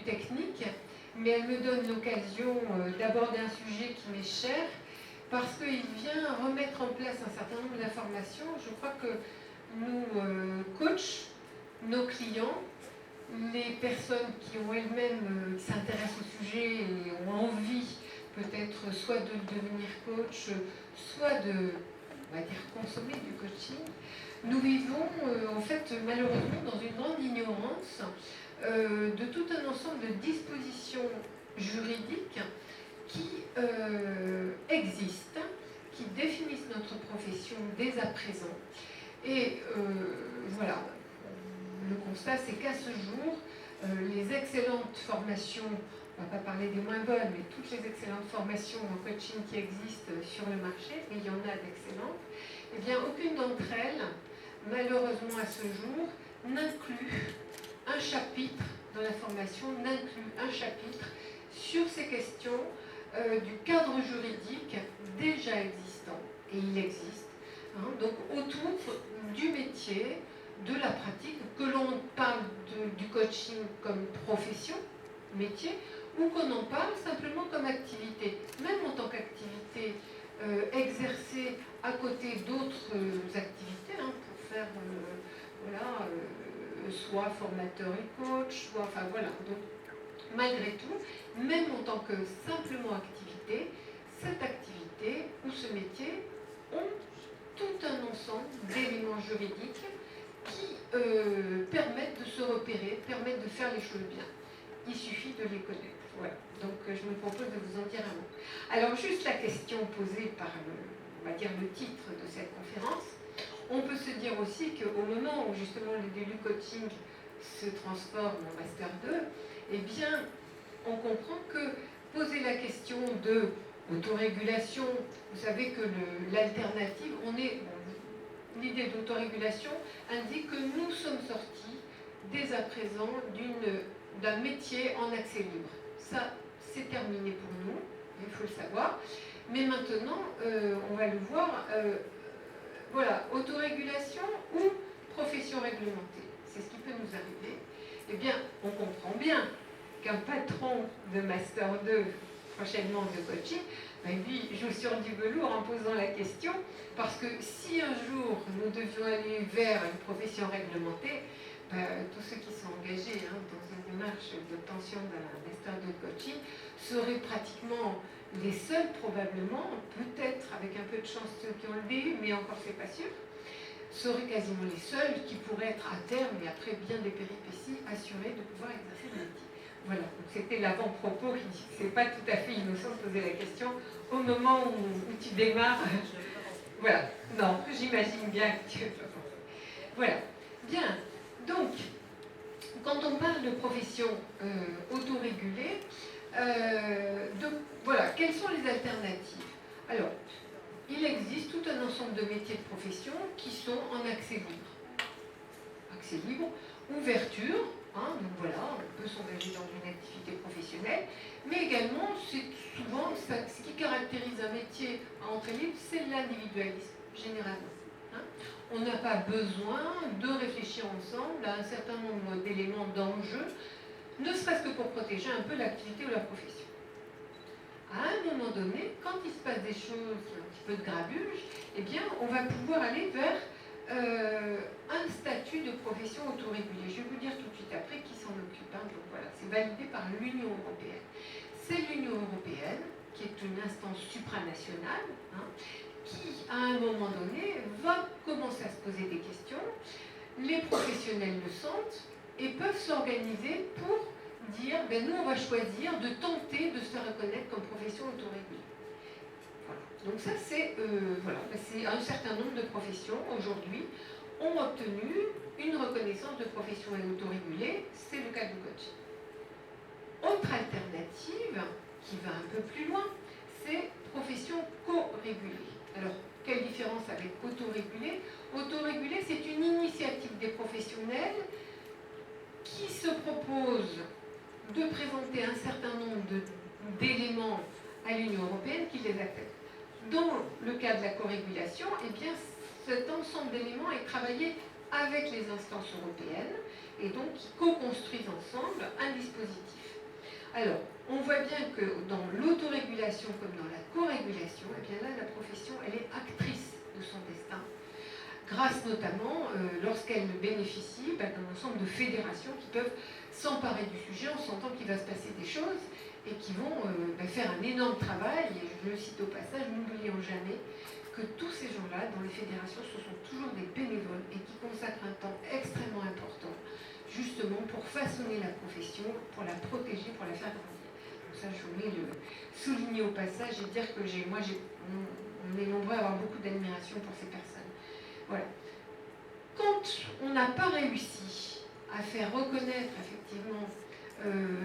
technique, mais elle me donne l'occasion d'aborder un sujet qui m'est cher, parce qu'il vient remettre en place un certain nombre d'informations. Je crois que nous, coachs, nos clients, les personnes qui ont elles-mêmes, qui s'intéressent au sujet et ont envie peut-être soit de devenir coach, soit de, on va dire, consommer du coaching, nous vivons en fait malheureusement dans une grande ignorance de tout un ensemble de dispositions juridiques qui existent, qui définissent notre profession dès à présent. Et voilà, le constat c'est qu'à ce jour, les excellentes formations, on ne va pas parler des moins bonnes, mais toutes les excellentes formations en coaching qui existent sur le marché, et il y en a d'excellentes, eh bien aucune d'entre elles, malheureusement à ce jour, n'inclut un chapitre dans la formation, n'inclut un chapitre sur ces questions du cadre juridique déjà existant, et il existe, hein, donc autour du métier, de la pratique, que l'on parle du coaching comme profession, métier, ou qu'on en parle simplement comme activité, même en tant qu'activité exercée à côté d'autres activités, hein, pour faire voilà, soit formateur et coach, soit, enfin voilà. Donc, malgré tout, même en tant que simplement activité, cette activité ou ce métier ont tout un ensemble d'éléments juridiques qui permettent de se repérer, permettent de faire les choses bien. Il suffit de les connaître. Voilà. Donc je me propose de vous en dire un mot. Alors juste la question posée par on va dire le titre de cette conférence, on peut se dire aussi qu'au moment où justement le DELU coaching se transforme en Master 2, eh bien on comprend que poser la question de autorégulation, vous savez que l'alternative, l'idée d'autorégulation indique que nous sommes sortis dès à présent d'un métier en accès libre. Ça, c'est terminé pour nous, il faut le savoir. Mais maintenant, on va le voir, voilà, autorégulation ou profession réglementée. C'est ce qui peut nous arriver. Eh bien, on comprend bien qu'un patron de Master 2, prochainement de coaching, ben lui joue sur du velours en posant la question, parce que si un jour nous devions aller vers une profession réglementée, tous ceux qui sont engagés dans une démarche d'obtention d'un master de coaching seraient pratiquement les seuls, probablement, peut-être avec un peu de chance ceux qui ont le DU, mais encore c'est pas sûr, seraient quasiment les seuls qui pourraient être à terme, et après bien des péripéties, assurés de pouvoir exercer le métier. Voilà, donc c'était l'avant-propos qui dit que c'est pas tout à fait innocent de poser la question au moment où tu démarres. Voilà, non, j'imagine bien que tu veux pas penser. Voilà, bien. Donc, quand on parle de profession autorégulée, voilà, quelles sont les alternatives? Alors, il existe tout un ensemble de métiers de profession qui sont en accès libre. Accès libre, ouverture, donc voilà, on peut s'engager dans une activité professionnelle, mais également, c'est souvent ce qui caractérise un métier à entrée libre, c'est l'individualisme, généralement. On n'a pas besoin de réfléchir ensemble à un certain nombre d'éléments d'enjeu, ne serait-ce que pour protéger un peu l'activité ou la profession. À un moment donné, quand il se passe des choses, un petit peu de grabuge, eh bien, on va pouvoir aller vers un statut de profession autorégulée. Je vais vous dire tout de suite après qui s'en occupe. Donc voilà, c'est validé par l'Union européenne. C'est l'Union européenne, qui est une instance supranationale, qui, à un moment donné, va commencer à se poser des questions. Les professionnels le sentent et peuvent s'organiser pour dire, nous, on va choisir de tenter de se faire reconnaître comme profession autorégulée. Voilà. Donc ça, c'est un certain nombre de professions, aujourd'hui, ont obtenu une reconnaissance de profession autorégulée. C'est le cas du coaching. Autre alternative, qui va un peu plus loin, c'est profession co-régulée. Alors, quelle différence avec autorégulée? Autorégulée, c'est une initiative des professionnels qui se propose de présenter un certain nombre d'éléments à l'Union européenne qui les accepte. Dans le cas de la co-régulation, eh bien, cet ensemble d'éléments est travaillé avec les instances européennes et donc qui co-construisent ensemble un dispositif. Alors, on voit bien que dans l'autorégulation comme dans la co-régulation, eh bien là, la profession, elle est actrice de son destin, grâce notamment, lorsqu'elle bénéficie d'un ensemble de fédérations qui peuvent s'emparer du sujet en sentant qu'il va se passer des choses et qui vont faire un énorme travail. Et je le cite au passage, n'oublions jamais que tous ces gens-là, dans les fédérations, ce sont toujours des bénévoles et qui consacrent un temps extrêmement important, justement pour façonner la profession, pour la protéger, pour la faire grandir. Donc ça, je voulais le souligner au passage et dire que on est nombreux à avoir beaucoup d'admiration pour ces personnes. Voilà. Quand on n'a pas réussi à faire reconnaître effectivement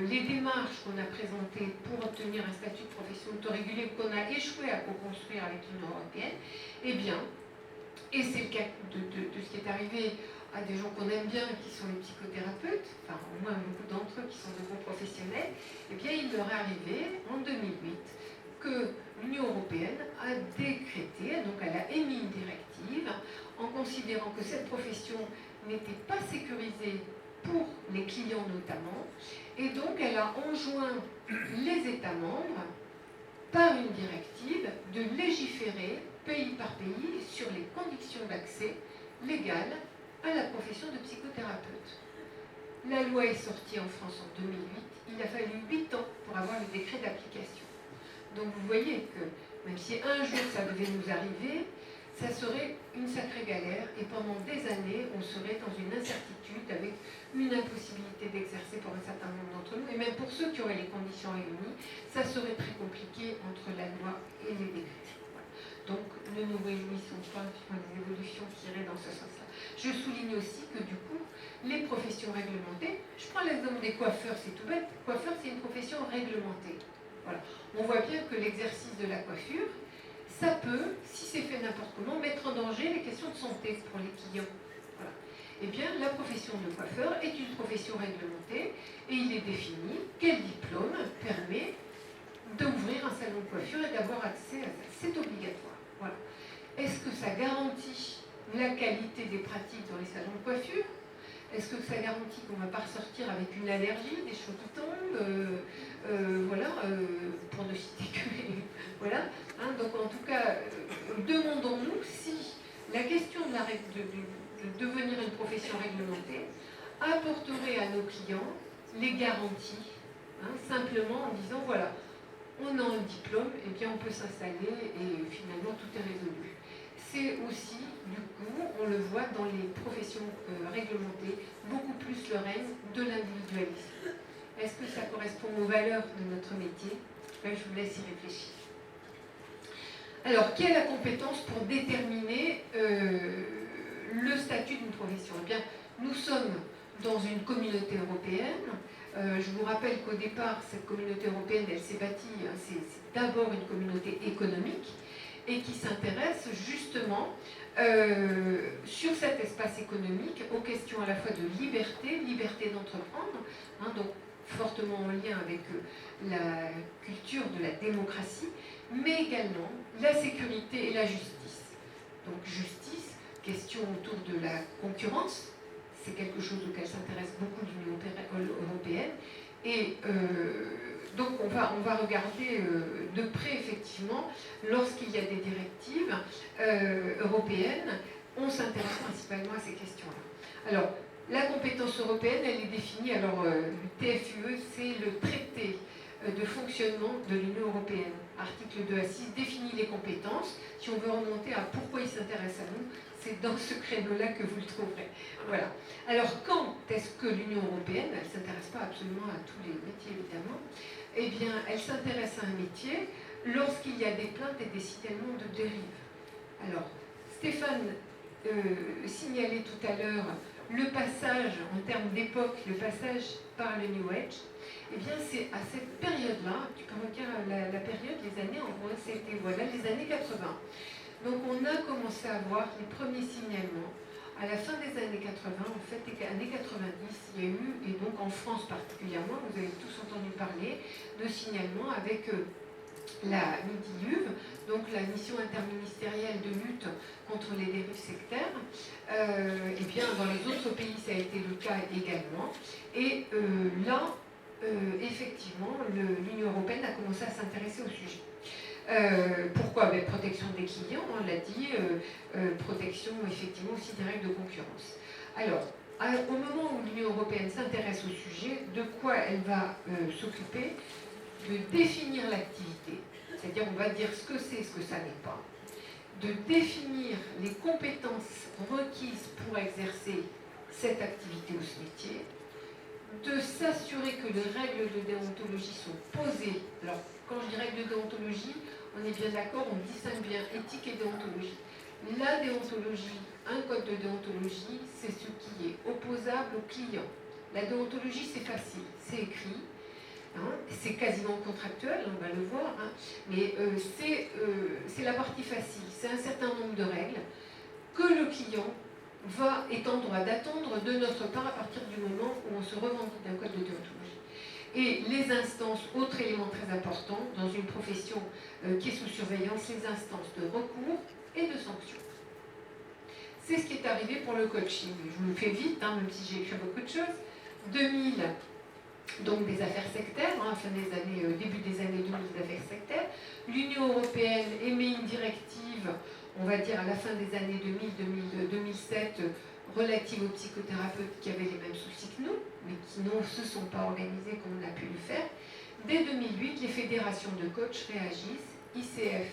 les démarches qu'on a présentées pour obtenir un statut de profession autorégulée, qu'on a échoué à co-construire avec l'Union européenne, eh bien, et c'est le cas de ce qui est arrivé à des gens qu'on aime bien, qui sont les psychothérapeutes, enfin au moins beaucoup d'entre eux qui sont de bons professionnels, eh bien il leur est arrivé en 2008 que l'Union européenne a décrété, donc elle a émis une directive en considérant que cette profession n'était pas sécurisée pour les clients notamment, et donc elle a enjoint les États membres, par une directive, de légiférer pays par pays sur les conditions d'accès légal à la profession de psychothérapeute. La loi est sortie en France en 2008, il a fallu 8 ans pour avoir le décret d'application. Donc vous voyez que même si un jour ça devait nous arriver, ça serait une sacrée galère et pendant des années, on serait dans une incertitude avec une impossibilité d'exercer pour un certain nombre d'entre nous. Et même pour ceux qui auraient les conditions réunies, ça serait très compliqué entre la loi et les décrets. Voilà. Donc ne nous réjouissons pas sur les évolutions qui iraient dans ce sens-là. Je souligne aussi que du coup, les professions réglementées, je prends l'exemple des coiffeurs, c'est tout bête, coiffeur c'est une profession réglementée. Voilà. On voit bien que l'exercice de la coiffure, ça peut, si c'est fait n'importe comment, mettre en danger les questions de santé pour les clients. Voilà. Eh bien, la profession de coiffeur est une profession réglementée et il est défini quel diplôme permet d'ouvrir un salon de coiffure et d'avoir accès à ça. C'est obligatoire. Voilà. Est-ce que ça garantit la qualité des pratiques dans les salons de coiffure? Est-ce que ça garantit qu'on ne va pas ressortir avec une allergie, des cheveux qui tombent, pour ne citer que les... Voilà. Hein, donc en tout cas, demandons-nous si la question de devenir une profession réglementée apporterait à nos clients les garanties, hein, simplement en disant, voilà, on a un diplôme, et bien on peut s'installer et finalement tout est résolu. C'est aussi, du coup, on le voit dans les professions réglementées, beaucoup plus le règne de l'individualisme. Est-ce que ça correspond aux valeurs de notre métier? Je vous laisse y réfléchir. Alors, qui a la compétence pour déterminer le statut d'une profession? Eh bien, nous sommes dans une communauté européenne. Je vous rappelle qu'au départ, cette communauté européenne, elle s'est bâtie, hein, c'est d'abord une communauté économique, et qui s'intéresse justement sur cet espace économique aux questions à la fois de liberté d'entreprendre, hein, donc fortement en lien avec la culture de la démocratie, mais également la sécurité et la justice. Donc justice, question autour de la concurrence, c'est quelque chose auquel s'intéresse beaucoup l'Union européenne, et donc on va regarder de près effectivement, lorsqu'il y a des directives européennes, on s'intéresse principalement à ces questions-là. Alors, la compétence européenne, elle est définie, alors le TFUE, c'est le traité de fonctionnement de l'Union européenne. Article 2 à 6 définit les compétences. Si on veut remonter à pourquoi il s'intéresse à nous, c'est dans ce créneau-là que vous le trouverez. Voilà. Alors, quand est-ce que l'Union européenne, elle ne s'intéresse pas absolument à tous les métiers évidemment, eh bien, elle s'intéresse à un métier lorsqu'il y a des plaintes et des signalements de dérive. Alors, Stéphane signalait tout à l'heure le passage, en termes d'époque, le passage par le New Age. Eh bien, c'est à cette période-là, tu peux regarder la période, les années, en gros, c'était voilà, les années 80. Donc, on a commencé à voir les premiers signalements. À la fin des années 80, en fait, les années 90, il y a eu, et donc en France particulièrement, vous avez tous entendu parler de signalements avec la MIDILUV, donc la mission interministérielle de lutte contre les dérives sectaires. Et bien, dans les autres pays, ça a été le cas également. Et là, effectivement, l'Union européenne a commencé à s'intéresser au sujet. Pourquoi? Protection des clients, on l'a dit, protection effectivement aussi des règles de concurrence. Alors, au moment où l'Union européenne s'intéresse au sujet, de quoi elle va s'occuper? De définir l'activité, c'est-à-dire on va dire ce que c'est, ce que ça n'est pas, de définir les compétences requises pour exercer cette activité ou ce métier, de s'assurer que les règles de déontologie sont posées. Alors, quand je dis règles de déontologie, on est bien d'accord, on distingue bien éthique et déontologie. La déontologie, un code de déontologie, c'est ce qui est opposable au client. La déontologie, c'est facile, c'est écrit, hein, c'est quasiment contractuel, on va le voir, hein, mais c'est la partie facile. C'est un certain nombre de règles que le client est en droit d'attendre de notre part à partir du moment où on se revendique d'un code de déontologie. Et les instances, autre élément très important dans une profession qui est sous surveillance, les instances de recours et de sanction. C'est ce qui est arrivé pour le coaching. Je me fais vite, hein, même si j'ai écrit beaucoup de choses. 2000, donc des affaires sectaires, hein, début des années 2000, des affaires sectaires. L'Union européenne émet une directive, on va dire à la fin des années 2000-2007, relative aux psychothérapeutes qui avaient les mêmes soucis que nous, mais qui ne se sont pas organisés comme on a pu le faire. Dès 2008, les fédérations de coachs réagissent, ICF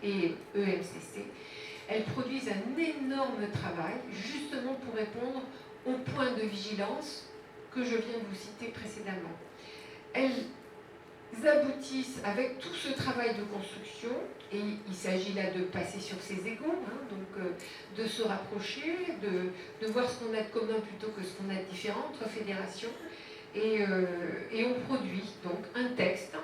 et EMCC. Elles produisent un énorme travail, justement pour répondre aux points de vigilance que je viens de vous citer précédemment. Elles aboutissent avec tout ce travail de construction, et il s'agit là de passer sur ses égaux, hein, donc de se rapprocher, de voir ce qu'on a de commun plutôt que ce qu'on a de différent entre fédérations, et on produit donc un texte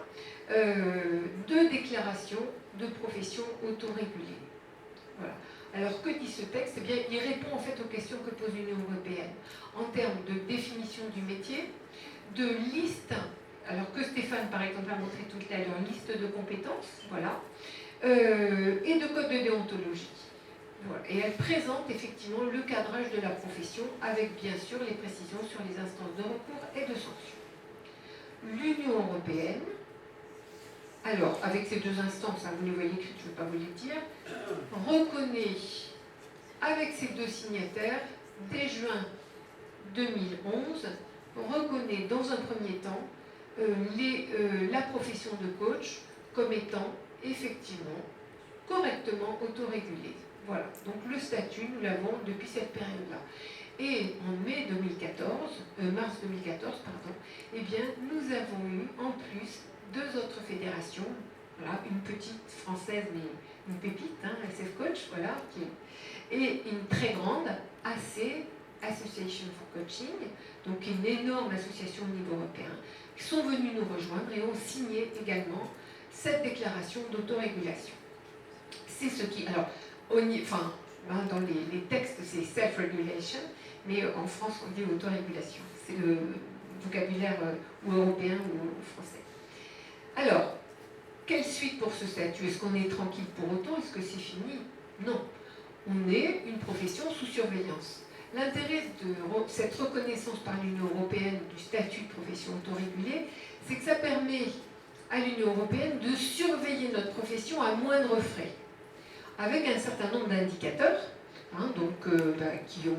de déclaration de profession autorégulée. Voilà. Alors que dit ce texte? Eh bien, il répond en fait aux questions que pose l'Union européenne en termes de définition du métier, de liste, alors que Stéphane par exemple a montré tout à l'heure, liste de compétences, voilà, et de code de déontologie. Voilà. Et elle présente effectivement le cadrage de la profession avec bien sûr les précisions sur les instances de recours et de sanction. L'Union européenne, alors avec ces deux instances, hein, vous les voyez écrites, je ne vais pas vous les dire, reconnaît avec ces deux signataires, dès juin 2011, reconnaît dans un premier temps la profession de coach comme étant effectivement correctement autorégulée. Voilà, donc le statut, nous l'avons depuis cette période-là. Et en mars 2014, eh bien, nous avons eu en plus deux autres fédérations, voilà, une petite française, mais une pépite, hein, SF Coach, voilà, et une très grande, AC, Association for Coaching, donc une énorme association au niveau européen, qui sont venus nous rejoindre et ont signé également cette déclaration d'autorégulation. C'est ce qui... Alors, dans les textes, c'est self-regulation, mais en France, on dit autorégulation. C'est le vocabulaire ou européen ou français. Alors, quelle suite pour ce statut? Est-ce qu'on est tranquille pour autant? Est-ce que c'est fini? Non. On est une profession sous surveillance. L'intérêt de cette reconnaissance par l'Union européenne du statut de profession autorégulée, c'est que ça permet à l'Union européenne de surveiller notre profession à moindre frais, avec un certain nombre d'indicateurs, hein, qui ont